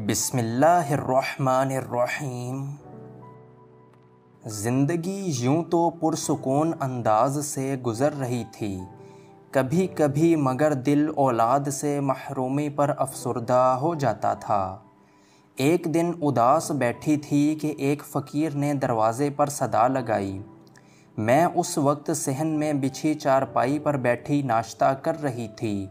بسم اللہ الرحمن الرحیم۔ زندگی یوں تو پرسکون انداز سے گزر رہی تھی، کبھی کبھی مگر دل اولاد سے محرومی پر افسردہ ہو جاتا تھا۔ ایک دن اداس بیٹھی تھی کہ ایک فقیر نے دروازے پر صدا لگائی۔ میں اس وقت صحن میں بچھی چارپائی پر بیٹھی ناشتہ کر رہی تھی۔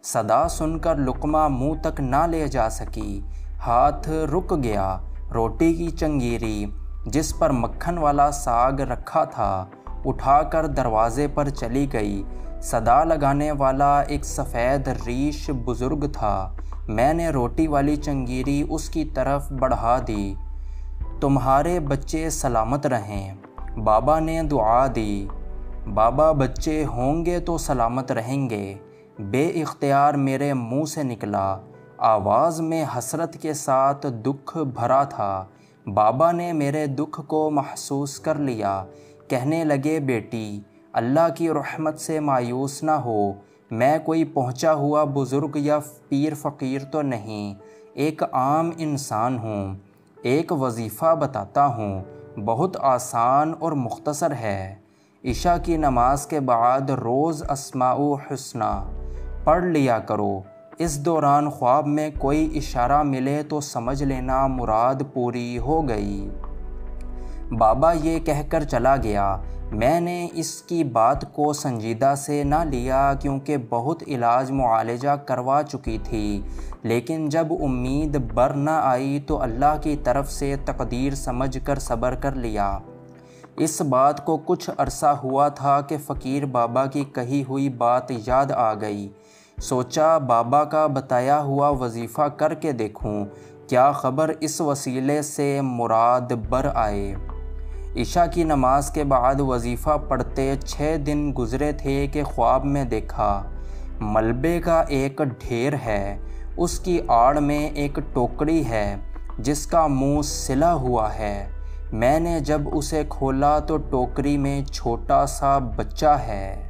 صدا سن کر لقمہ منہ تک نہ لے جا سکی، ہاتھ رک گیا۔ روٹی کی چنگیری جس پر مکھن والا ساگ رکھا تھا اٹھا کر دروازے پر چلی گئی۔ صدا لگانے والا ایک سفید ریش بزرگ تھا۔ میں نے روٹی والی چنگیری اس کی طرف بڑھا دی۔ تمہارے بچے سلامت رہیں، بابا نے دعا دی۔ بابا بچے ہوں گے تو سلامت رہیں گے، بے اختیار میرے منہ سے نکلا۔ آواز میں حسرت کے ساتھ دکھ بھرا تھا۔ بابا نے میرے دکھ کو محسوس کر لیا، کہنے لگے بیٹی اللہ کی رحمت سے مایوس نہ ہو، میں کوئی پہنچا ہوا بزرگ یا پیر فقیر تو نہیں، ایک عام انسان ہوں۔ ایک وظیفہ بتاتا ہوں، بہت آسان اور مختصر ہے۔ عشاء کی نماز کے بعد روز اسماء الحسنی پڑھ لیا کرو۔ اس دوران خواب میں کوئی اشارہ ملے تو سمجھ لینا مراد پوری ہو گئی۔ بابا یہ کہہ کر چلا گیا۔ میں نے اس کی بات کو سنجیدہ سے نہ لیا کیونکہ بہت علاج معالجہ کروا چکی تھی، لیکن جب امید بر نہ آئی تو اللہ کی طرف سے تقدیر سمجھ کر صبر کر لیا۔ اس بات کو کچھ عرصہ ہوا تھا کہ فقیر بابا کی کہی ہوئی بات یاد آ گئی۔ سوچا بابا کا بتایا ہوا وظیفہ کر کے دیکھوں، کیا خبر اس وسیلے سے مراد بر آئے۔ عشاء کی نماز کے بعد وظیفہ پڑھتے 6 دن گزرے تھے کہ خواب میں دیکھا ملبے کا ایک ڈھیر ہے، اس کی آڑ میں ایک ٹوکری ہے جس کا منہ سلا ہوا ہے۔ میں نے جب اسے کھولا تو ٹوکری میں چھوٹا سا بچہ ہے۔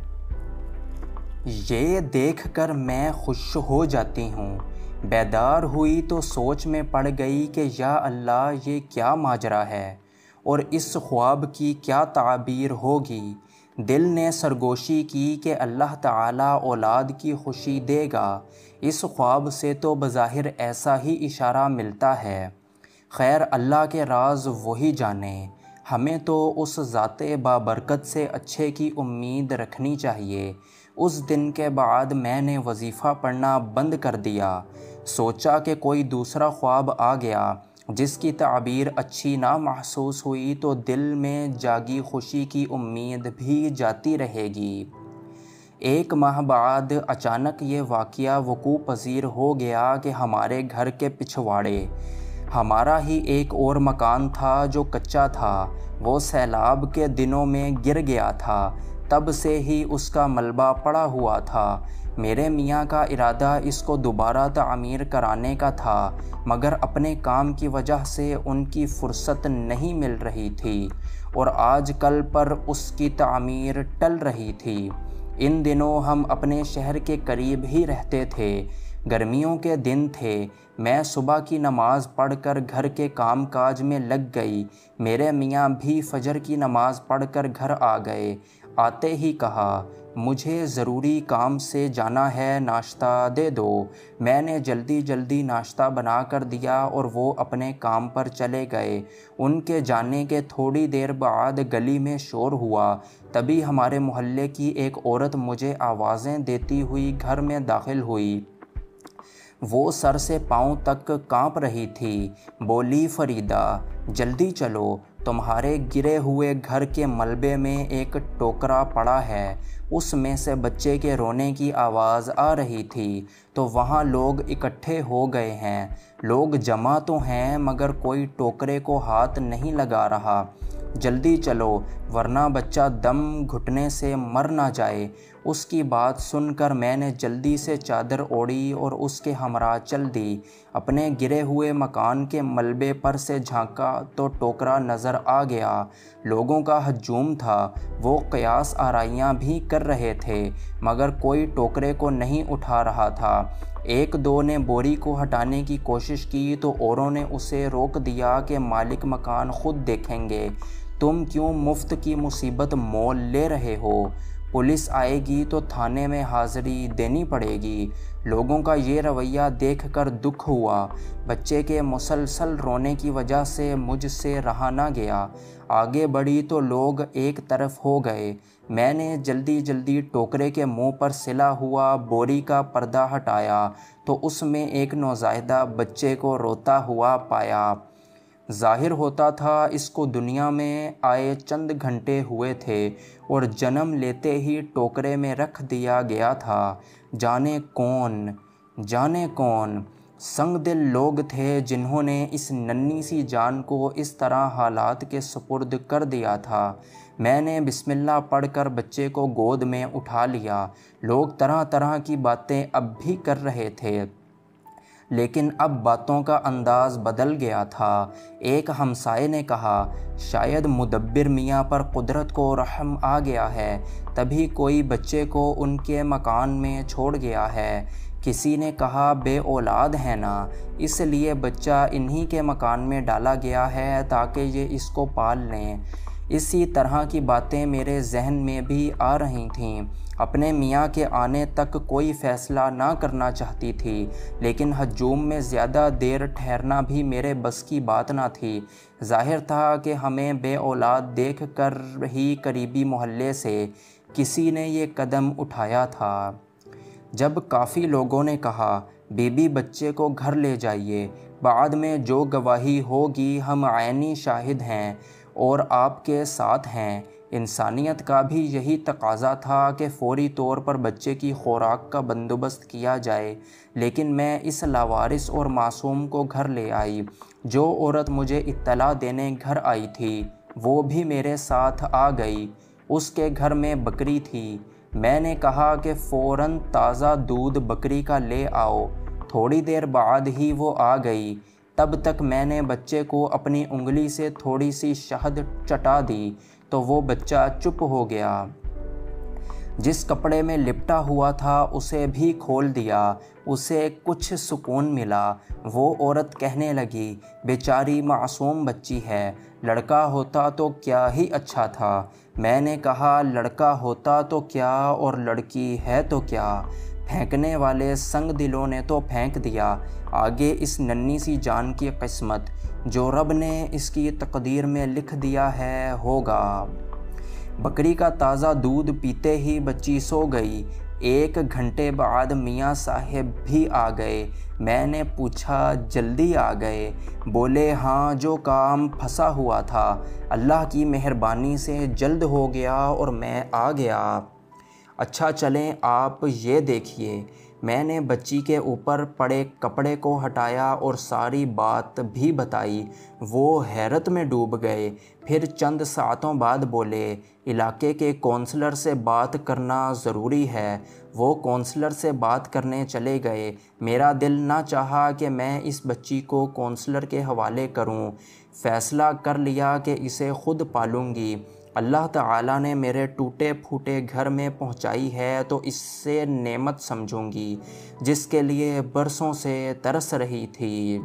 یہ دیکھ کر میں خوش ہو جاتی ہوں۔ بیدار ہوئی تو سوچ میں پڑ گئی کہ یا اللہ یہ کیا ماجرا ہے اور اس خواب کی کیا تعبیر ہوگی۔ دل نے سرگوشی کی کہ اللہ تعالیٰ اولاد کی خوشی دے گا۔ اس خواب سے تو بظاہر ایسا ہی اشارہ ملتا ہے۔ خیر اللہ کے راز وہی جانے، ہمیں تو اس ذات بابرکت سے اچھے کی امید رکھنی چاہیے۔ اس دن کے بعد میں نے وظیفہ پڑھنا بند کر دیا۔ سوچا کہ کوئی دوسرا خواب آ گیا جس کی تعبیر اچھی نہ محسوس ہوئی تو دل میں جاگی خوشی کی امید بھی جاتی رہے گی۔ 1 ماہ بعد اچانک یہ واقعہ وقوع پذیر ہو گیا کہ ہمارے گھر کے پچھواڑے ہمارا ہی ایک اور مکان تھا جو کچا تھا، وہ سیلاب کے دنوں میں گر گیا تھا، تب سے ہی اس کا ملبہ پڑا ہوا تھا۔ میرے میاں کا ارادہ اس کو دوبارہ تعمیر کرانے کا تھا، مگر اپنے کام کی وجہ سے ان کی فرصت نہیں مل رہی تھی اور آج کل پر اس کی تعمیر ٹل رہی تھی۔ ان دنوں ہم اپنے شہر کے قریب ہی رہتے تھے۔ گرمیوں کے دن تھے۔ میں صبح کی نماز پڑھ کر گھر کے کام کاج میں لگ گئی۔ میرے میاں بھی فجر کی نماز پڑھ کر گھر آ گئے۔ آتے ہی کہا مجھے ضروری کام سے جانا ہے، ناشتہ دے دو۔ میں نے جلدی جلدی ناشتہ بنا کر دیا اور وہ اپنے کام پر چلے گئے۔ ان کے جانے کے تھوڑی دیر بعد گلی میں شور ہوا، تبھی ہمارے محلے کی ایک عورت مجھے آوازیں دیتی ہوئی گھر میں داخل ہوئی۔ وہ سر سے پاؤں تک کانپ رہی تھی۔ بولی فریدہ جلدی چلو، تمہارے گرے ہوئے گھر کے ملبے میں ایک ٹوکرا پڑا ہے۔ اس میں سے بچے کے رونے کی آواز آ رہی تھی تو وہاں لوگ اکٹھے ہو گئے ہیں۔ لوگ جمع تو ہیں مگر کوئی ٹوکرے کو ہاتھ نہیں لگا رہا۔ جلدی چلو ورنہ بچہ دم گھٹنے سے مر نہ جائے۔ اس کی بات سن کر میں نے جلدی سے چادر اوڑھی اور اس کے ہمراہ چل دی۔ اپنے گرے ہوئے مکان کے ملبے پر سے جھانکا تو ٹوکرا نظر آ گیا۔ لوگوں کا ہجوم تھا، وہ قیاس آرائیاں بھی کر رہے تھے، مگر کوئی ٹوکرے کو نہیں اٹھا رہا تھا۔ ایک دو نے بوری کو ہٹانے کی کوشش کی تو اوروں نے اسے روک دیا کہ مالک مکان خود دیکھیں گے، تم کیوں مفت کی مصیبت مول لے رہے ہو؟ پولیس آئے گی تو تھانے میں حاضری دینی پڑے گی۔ لوگوں کا یہ رویہ دیکھ کر دکھ ہوا۔ بچے کے مسلسل رونے کی وجہ سے مجھ سے رہا نہ گیا۔ آگے بڑھی تو لوگ ایک طرف ہو گئے۔ میں نے جلدی جلدی ٹوکرے کے منہ پر سلا ہوا بوری کا پردہ ہٹایا تو اس میں ایک نوزائیدہ بچے کو روتا ہوا پایا۔ ظاہر ہوتا تھا اس کو دنیا میں آئے چند گھنٹے ہوئے تھے اور جنم لیتے ہی ٹوکرے میں رکھ دیا گیا تھا۔ جانے کون سنگ دل لوگ تھے جنہوں نے اس ننھی سی جان کو اس طرح حالات کے سپرد کر دیا تھا۔ میں نے بسم اللہ پڑھ کر بچے کو گود میں اٹھا لیا۔ لوگ طرح طرح کی باتیں اب بھی کر رہے تھے، لیکن اب باتوں کا انداز بدل گیا تھا۔ ایک ہمسائے نے کہا، شاید مدبر میاں پر قدرت کو رحم آ گیا ہے، تبھی کوئی بچے کو ان کے مکان میں چھوڑ گیا ہے۔ کسی نے کہا، بے اولاد ہے نا، اس لیے بچہ انہی کے مکان میں ڈالا گیا ہے تاکہ یہ اس کو پال لیں۔ اسی طرح کی باتیں میرے ذہن میں بھی آ رہی تھیں۔ اپنے میاں کے آنے تک کوئی فیصلہ نہ کرنا چاہتی تھی، لیکن ہجوم میں زیادہ دیر ٹھہرنا بھی میرے بس کی بات نہ تھی۔ ظاہر تھا کہ ہمیں بے اولاد دیکھ کر ہی قریبی محلے سے کسی نے یہ قدم اٹھایا تھا۔ جب کافی لوگوں نے کہا، بی بی بچے کو گھر لے جائیے، بعد میں جو گواہی ہوگی ہم عینی شاہد ہیں اور آپ کے ساتھ ہیں۔ انسانیت کا بھی یہی تقاضا تھا کہ فوری طور پر بچے کی خوراک کا بندوبست کیا جائے، لیکن میں اس لاوارث اور معصوم کو گھر لے آئی۔ جو عورت مجھے اطلاع دینے گھر آئی تھی وہ بھی میرے ساتھ آ گئی۔ اس کے گھر میں بکری تھی۔ میں نے کہا کہ فوراً تازہ دودھ بکری کا لے آؤ۔ تھوڑی دیر بعد ہی وہ آ گئی۔ تب تک میں نے بچے کو اپنی انگلی سے تھوڑی سی شہد چٹا دی تو وہ بچہ چپ ہو گیا۔ جس کپڑے میں لپٹا ہوا تھا اسے بھی کھول دیا۔ اسے کچھ سکون ملا۔ وہ عورت کہنے لگی، بیچاری معصوم بچی ہے، لڑکا ہوتا تو کیا ہی اچھا تھا۔ میں نے کہا، لڑکا ہوتا تو کیا اور لڑکی ہے تو کیا، پھینکنے والے سنگ دلوں نے تو پھینک دیا، آگے اس ننھی سی جان کی قسمت، جو رب نے اس کی تقدیر میں لکھ دیا ہے ہوگا۔ بکری کا تازہ دودھ پیتے ہی بچی سو گئی۔ ایک گھنٹے بعد میاں صاحب بھی آ گئے۔ میں نے پوچھا، جلدی آ گئے؟ بولے، ہاں، جو کام پھنسا ہوا تھا اللہ کی مہربانی سے جلد ہو گیا اور میں آ گیا۔ اچھا چلیں آپ یہ دیکھیے۔ میں نے بچی کے اوپر پڑے کپڑے کو ہٹایا اور ساری بات بھی بتائی۔ وہ حیرت میں ڈوب گئے۔ پھر چند ساعتوں بعد بولے، علاقے کے کونسلر سے بات کرنا ضروری ہے۔ وہ کونسلر سے بات کرنے چلے گئے۔ میرا دل نہ چاہا کہ میں اس بچی کو کونسلر کے حوالے کروں۔ فیصلہ کر لیا کہ اسے خود پالوں گی۔ اللہ تعالیٰ نے میرے ٹوٹے پھوٹے گھر میں پہنچائی ہے تو اس سے نعمت سمجھوں گی، جس کے لیے برسوں سے ترس رہی تھی۔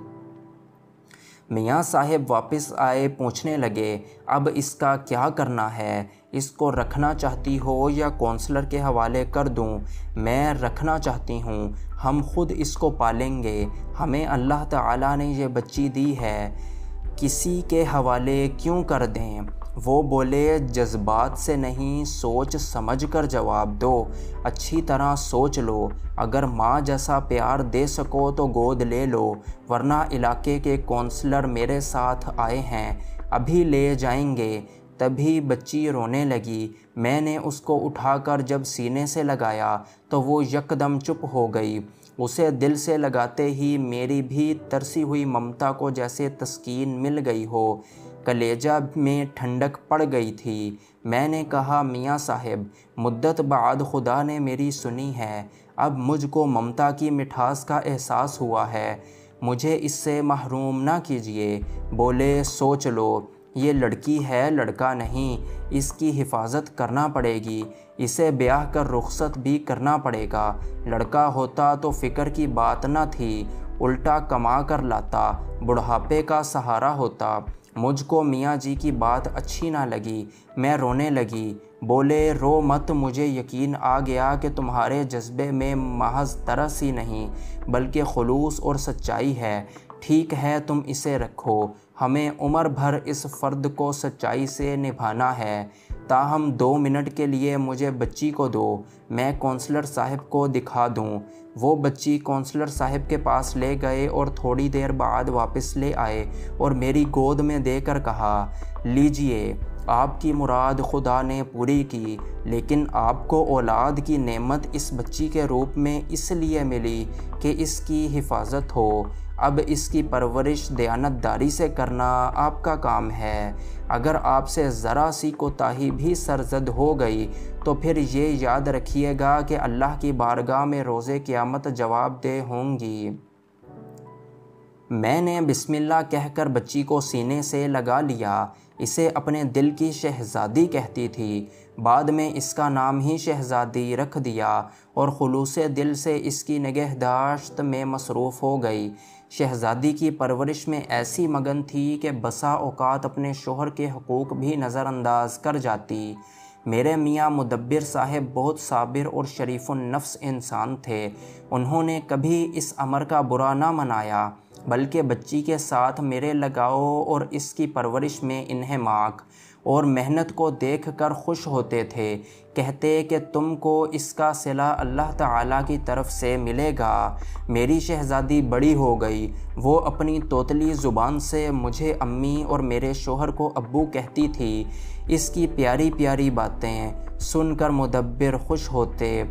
میاں صاحب واپس آئے، پوچھنے لگے، اب اس کا کیا کرنا ہے؟ اس کو رکھنا چاہتی ہو یا کونسلر کے حوالے کر دوں؟ میں رکھنا چاہتی ہوں۔ ہم خود اس کو پالیں گے۔ ہمیں اللہ تعالیٰ نے یہ بچی دی ہے، کسی کے حوالے کیوں کر دیں؟ وہ بولے، جذبات سے نہیں، سوچ سمجھ کر جواب دو، اچھی طرح سوچ لو۔ اگر ماں جیسا پیار دے سکو تو گود لے لو، ورنہ علاقے کے کونسلر میرے ساتھ آئے ہیں، ابھی لے جائیں گے۔ تبھی بچی رونے لگی۔ میں نے اس کو اٹھا کر جب سینے سے لگایا تو وہ یکدم چپ ہو گئی۔ اسے دل سے لگاتے ہی میری بھی ترسی ہوئی ممتا کو جیسے تسکین مل گئی ہو۔ کلیجہ میں ٹھنڈک پڑ گئی تھی۔ میں نے کہا میاں صاحب، مدت بعد خدا نے میری سنی ہے، اب مجھ کو ممتا کی مٹھاس کا احساس ہوا ہے، مجھے اس سے محروم نہ کیجیے۔ بولے سوچ لو، یہ لڑکی ہے، لڑکا نہیں، اس کی حفاظت کرنا پڑے گی، اسے بیاہ کر رخصت بھی کرنا پڑے گا۔ لڑکا ہوتا تو فکر کی بات نہ تھی، الٹا کما کر لاتا، بڑھاپے کا سہارا ہوتا۔ مجھ کو میاں جی کی بات اچھی نہ لگی، میں رونے لگی۔ بولے رو مت، مجھے یقین آ گیا کہ تمہارے جذبے میں محض ترس ہی نہیں بلکہ خلوص اور سچائی ہے۔ ٹھیک ہے، تم اسے رکھو، ہمیں عمر بھر اس فرد کو سچائی سے نبھانا ہے۔ تاہم 2 منٹ کے لیے مجھے بچی کو دو، میں کونسلر صاحب کو دکھا دوں۔ وہ بچی کونسلر صاحب کے پاس لے گئے اور تھوڑی دیر بعد واپس لے آئے اور میری گود میں دے کر کہا، لیجئے، آپ کی مراد خدا نے پوری کی، لیکن آپ کو اولاد کی نعمت اس بچی کے روپ میں اس لیے ملی کہ اس کی حفاظت ہو۔ اب اس کی پرورش دیانتداری سے کرنا آپ کا کام ہے۔ اگر آپ سے ذرا سی کوتاہی بھی سرزد ہو گئی تو پھر یہ یاد رکھیے گا کہ اللہ کی بارگاہ میں روز قیامت جواب دہ ہوں گی۔ میں نے بسم اللہ کہہ کر بچی کو سینے سے لگا لیا۔ اسے اپنے دل کی شہزادی کہتی تھی، بعد میں اس کا نام ہی شہزادی رکھ دیا اور خلوص دل سے اس کی نگہداشت میں مصروف ہو گئی۔ شہزادی کی پرورش میں ایسی مگن تھی کہ بسا اوقات اپنے شوہر کے حقوق بھی نظر انداز کر جاتی۔ میرے میاں مدبر صاحب بہت صابر اور شریف النفس انسان تھے۔ انہوں نے کبھی اس امر کا برا نہ منایا، بلکہ بچی کے ساتھ میرے لگاؤ اور اس کی پرورش میں انہماک اور محنت کو دیکھ کر خوش ہوتے تھے۔ کہتے کہ تم کو اس کا صلہ اللہ تعالیٰ کی طرف سے ملے گا۔ میری شہزادی بڑی ہو گئی، وہ اپنی توتلی زبان سے مجھے امی اور میرے شوہر کو ابو کہتی تھی۔ اس کی پیاری پیاری باتیں سن کر مدبر خوش ہوتے۔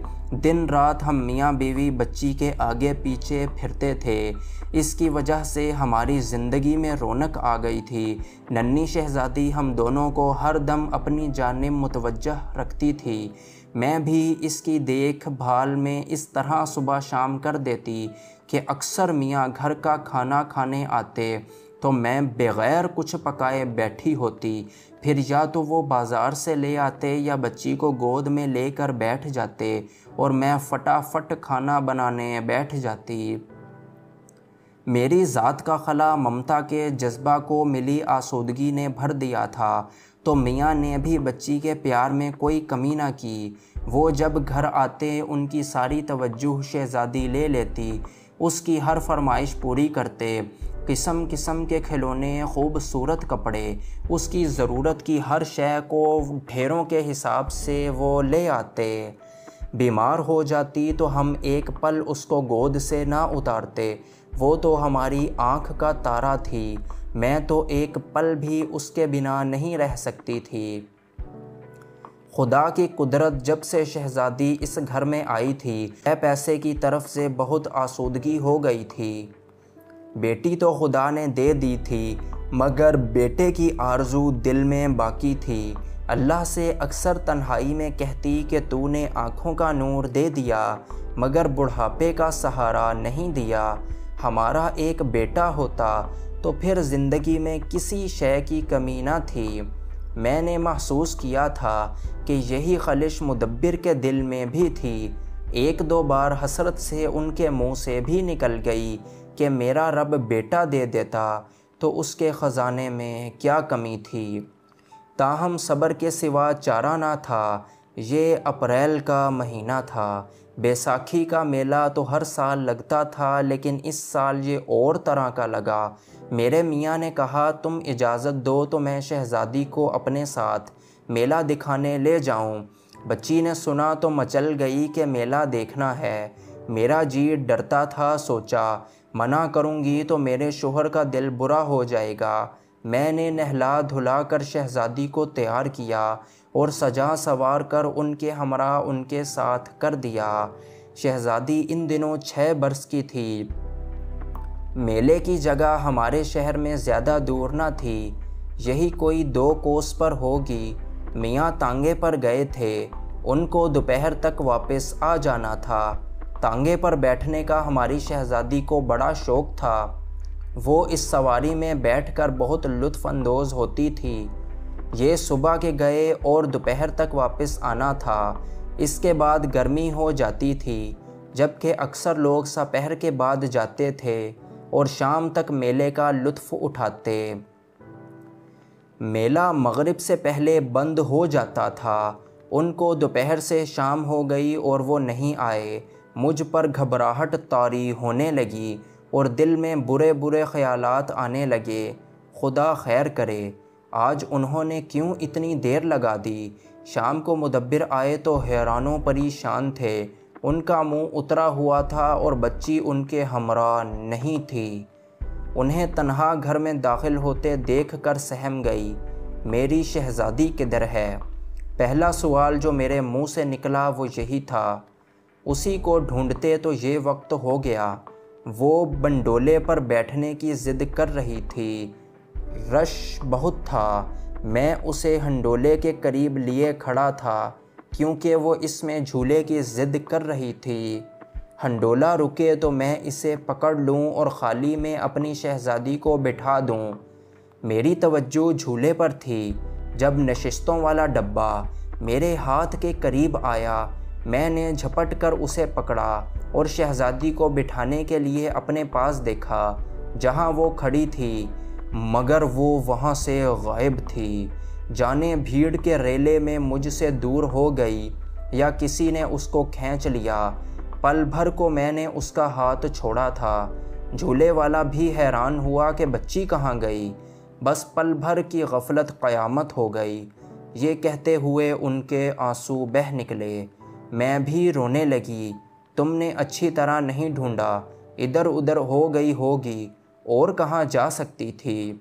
دن رات ہم میاں بیوی بچی کے آگے پیچھے پھرتے تھے۔ اس کی وجہ سے ہماری زندگی میں رونق آ گئی تھی۔ ننھی شہزادی ہم دونوں کو ہر دم اپنی جانب متوجہ رکھتی تھی۔ میں بھی اس کی دیکھ بھال میں اس طرح صبح شام کر دیتی کہ اکثر میاں گھر کا کھانا کھانے آتے تو میں بغیر کچھ پکائے بیٹھی ہوتی، پھر یا تو وہ بازار سے لے آتے یا بچی کو گود میں لے کر بیٹھ جاتے اور میں فٹافٹ کھانا بنانے بیٹھ جاتی۔ میری ذات کا خلا ممتا کے جذبہ کو ملی آسودگی نے بھر دیا تھا، تو میاں نے بھی بچی کے پیار میں کوئی کمی نہ کی۔ وہ جب گھر آتے ان کی ساری توجہ شہزادی لے لیتی، اس کی ہر فرمائش پوری کرتے۔ قسم قسم کے کھلونے، خوبصورت کپڑے، اس کی ضرورت کی ہر شے کو ڈھیروں کے حساب سے وہ لے آتے۔ بیمار ہو جاتی تو ہم ایک پل اس کو گود سے نہ اتارتے، وہ تو ہماری آنکھ کا تارا تھی، میں تو ایک پل بھی اس کے بنا نہیں رہ سکتی تھی۔ خدا کی قدرت، جب سے شہزادی اس گھر میں آئی تھی، پیسے کی طرف سے بہت آسودگی ہو گئی تھی۔ بیٹی تو خدا نے دے دی تھی، مگر بیٹے کی آرزو دل میں باقی تھی۔ اللہ سے اکثر تنہائی میں کہتی کہ تو نے آنکھوں کا نور دے دیا مگر بڑھاپے کا سہارا نہیں دیا۔ ہمارا ایک بیٹا ہوتا تو پھر زندگی میں کسی شے کی کمی نہ تھی۔ میں نے محسوس کیا تھا کہ یہی خلش مدبر کے دل میں بھی تھی۔ 1-2 بار حسرت سے ان کے منہ سے بھی نکل گئی کہ میرا رب بیٹا دے دیتا تو اس کے خزانے میں کیا کمی تھی۔ تاہم صبر کے سوا چارہ نہ تھا۔ یہ اپریل کا مہینہ تھا۔ بیساکھی کا میلہ تو ہر سال لگتا تھا، لیکن اس سال یہ اور طرح کا لگا۔ میرے میاں نے کہا تم اجازت دو تو میں شہزادی کو اپنے ساتھ میلہ دکھانے لے جاؤں۔ بچی نے سنا تو مچل گئی کہ میلہ دیکھنا ہے۔ میرا جی ڈرتا تھا، سوچا منع کروں گی تو میرے شوہر کا دل برا ہو جائے گا۔ میں نے نہلا دھلا کر شہزادی کو تیار کیا اور سجا سوار کر ان کے ہمراہ ان کے ساتھ کر دیا۔ شہزادی ان دنوں 6 برس کی تھی۔ میلے کی جگہ ہمارے شہر میں زیادہ دور نہ تھی۔ یہی کوئی 2 کوس پر ہوگی۔ میاں تانگے پر گئے تھے، ان کو دوپہر تک واپس آ جانا تھا۔ تانگے پر بیٹھنے کا ہماری شہزادی کو بڑا شوق تھا۔ وہ اس سواری میں بیٹھ کر بہت لطف اندوز ہوتی تھی۔ یہ صبح کے گئے اور دوپہر تک واپس آنا تھا۔ اس کے بعد گرمی ہو جاتی تھی، جبکہ اکثر لوگ سپہر کے بعد جاتے تھے اور شام تک میلے کا لطف اٹھاتے۔ میلہ مغرب سے پہلے بند ہو جاتا تھا۔ ان کو دوپہر سے شام ہو گئی اور وہ نہیں آئے۔ مجھ پر گھبراہٹ طاری ہونے لگی اور دل میں برے برے خیالات آنے لگے۔ خدا خیر کرے، آج انہوں نے کیوں اتنی دیر لگا دی؟ شام کو مدبر آئے تو حیران و پریشان تھے۔ ان کا منہ اترا ہوا تھا اور بچی ان کے ہمراہ نہیں تھی۔ انہیں تنہا گھر میں داخل ہوتے دیکھ کر سہم گئی۔ میری شہزادی کدھر ہے؟ پہلا سوال جو میرے منہ سے نکلا وہ یہی تھا۔ اسی کو ڈھونڈتے تو یہ وقت ہو گیا۔ وہ بنڈولے پر بیٹھنے کی ضد کر رہی تھی۔ رش بہت تھا۔ میں اسے ہنڈولے کے قریب لیے کھڑا تھا کیونکہ وہ اس میں جھولے کی ضد کر رہی تھی۔ ہنڈولا رکے تو میں اسے پکڑ لوں اور خالی میں اپنی شہزادی کو بٹھا دوں۔ میری توجہ جھولے پر تھی۔ جب نشستوں والا ڈبہ میرے ہاتھ کے قریب آیا، میں نے جھپٹ کر اسے پکڑا اور شہزادی کو بٹھانے کے لیے اپنے پاس دیکھا جہاں وہ کھڑی تھی، مگر وہ وہاں سے غائب تھی۔ جانے بھیڑ کے ریلے میں مجھ سے دور ہو گئی یا کسی نے اس کو کھینچ لیا۔ پل بھر کو میں نے اس کا ہاتھ چھوڑا تھا۔ جھولے والا بھی حیران ہوا کہ بچی کہاں گئی۔ بس پل بھر کی غفلت قیامت ہو گئی۔ یہ کہتے ہوئے ان کے آنسو بہہ نکلے۔ میں بھی رونے لگی۔ تم نے اچھی طرح نہیں ڈھونڈا، ادھر ادھر ہو گئی ہوگی، اور کہاں جا سکتی تھی؟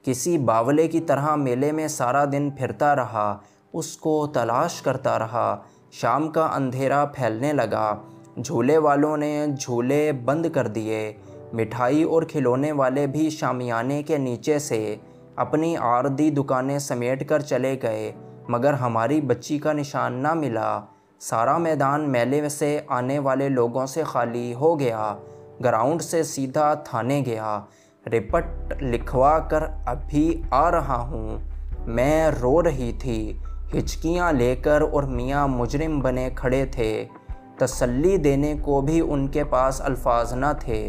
کسی باولے کی طرح میلے میں سارا دن پھرتا رہا، اس کو تلاش کرتا رہا۔ شام کا اندھیرا پھیلنے لگا۔ جھولے والوں نے جھولے بند کر دیے۔ مٹھائی اور کھلونے والے بھی شامیانے کے نیچے سے اپنی عارضی دکانیں سمیٹ کر چلے گئے، مگر ہماری بچی کا نشان نہ ملا۔ سارا میدان میلے سے آنے والے لوگوں سے خالی ہو گیا۔ گراؤنڈ سے سیدھا تھانے گیا۔ رپٹ لکھوا کر ابھی آ رہا ہوں۔ میں رو رہی تھی، ہچکیاں لے کر، اور میاں مجرم بنے کھڑے تھے۔ تسلی دینے کو بھی ان کے پاس الفاظ نہ تھے۔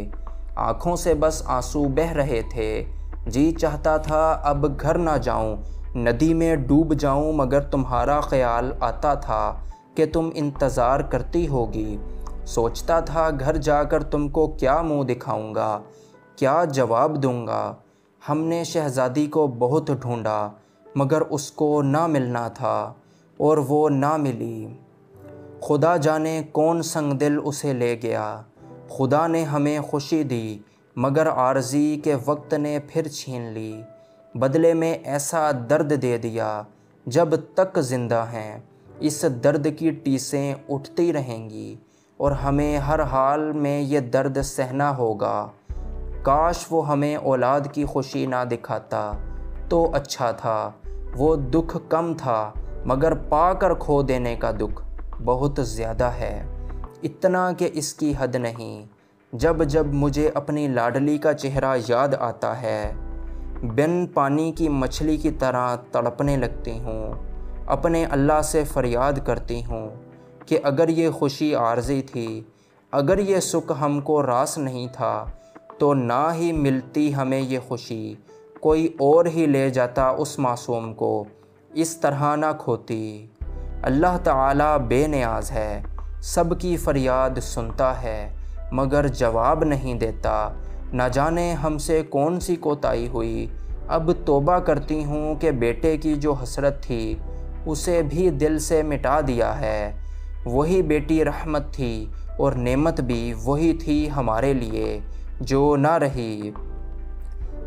آنکھوں سے بس آنسو بہہ رہے تھے۔ جی چاہتا تھا اب گھر نہ جاؤں، ندی میں ڈوب جاؤں، مگر تمہارا خیال آتا تھا کہ تم انتظار کرتی ہوگی۔ سوچتا تھا گھر جا کر تم کو کیا منہ دکھاؤں گا، کیا جواب دوں گا۔ ہم نے شہزادی کو بہت ڈھونڈا، مگر اس کو نہ ملنا تھا، اور وہ نہ ملی۔ خدا جانے کون سنگ دل اسے لے گیا۔ خدا نے ہمیں خوشی دی، مگر عارضی کے وقت نے پھر چھین لی۔ بدلے میں ایسا درد دے دیا، جب تک زندہ ہیں اس درد کی ٹیسیں اٹھتی رہیں گی، اور ہمیں ہر حال میں یہ درد سہنا ہوگا۔ کاش وہ ہمیں اولاد کی خوشی نہ دکھاتا تو اچھا تھا۔ وہ دکھ کم تھا، مگر پا کر کھو دینے کا دکھ بہت زیادہ ہے، اتنا کہ اس کی حد نہیں۔ جب جب مجھے اپنی لاڈلی کا چہرہ یاد آتا ہے، بن پانی کی مچھلی کی طرح تڑپنے لگتی ہوں۔ اپنے اللہ سے فریاد کرتی ہوں کہ اگر یہ خوشی عارضی تھی، اگر یہ سکھ ہم کو راس نہیں تھا، تو نہ ہی ملتی ہمیں یہ خوشی، کوئی اور ہی لے جاتا اس معصوم کو، اس طرح نہ کھوتی۔ اللہ تعالیٰ بے نیاز ہے، سب کی فریاد سنتا ہے، مگر جواب نہیں دیتا۔ نہ جانے ہم سے کون سی کوتاہی ہوئی۔ اب توبہ کرتی ہوں کہ بیٹے کی جو حسرت تھی اسے بھی دل سے مٹا دیا ہے۔ وہی بیٹی رحمت تھی اور نعمت بھی وہی تھی ہمارے لیے جو نہ رہی۔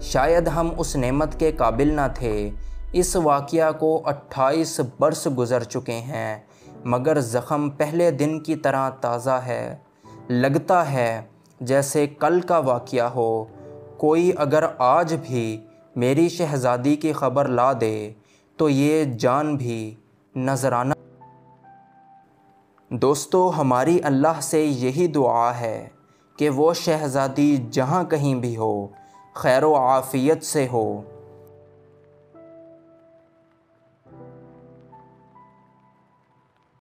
شاید ہم اس نعمت کے قابل نہ تھے۔ اس واقعہ کو 28 برس گزر چکے ہیں، مگر زخم پہلے دن کی طرح تازہ ہے۔ لگتا ہے جیسے کل کا واقعہ ہو۔ کوئی اگر آج بھی میری شہزادی کی خبر لا دے تو یہ جان بھی نذرانہ۔ دوستو، ہماری اللہ سے یہی دعا ہے کہ وہ شہزادی جہاں کہیں بھی ہو، خیر و عافیت سے ہو،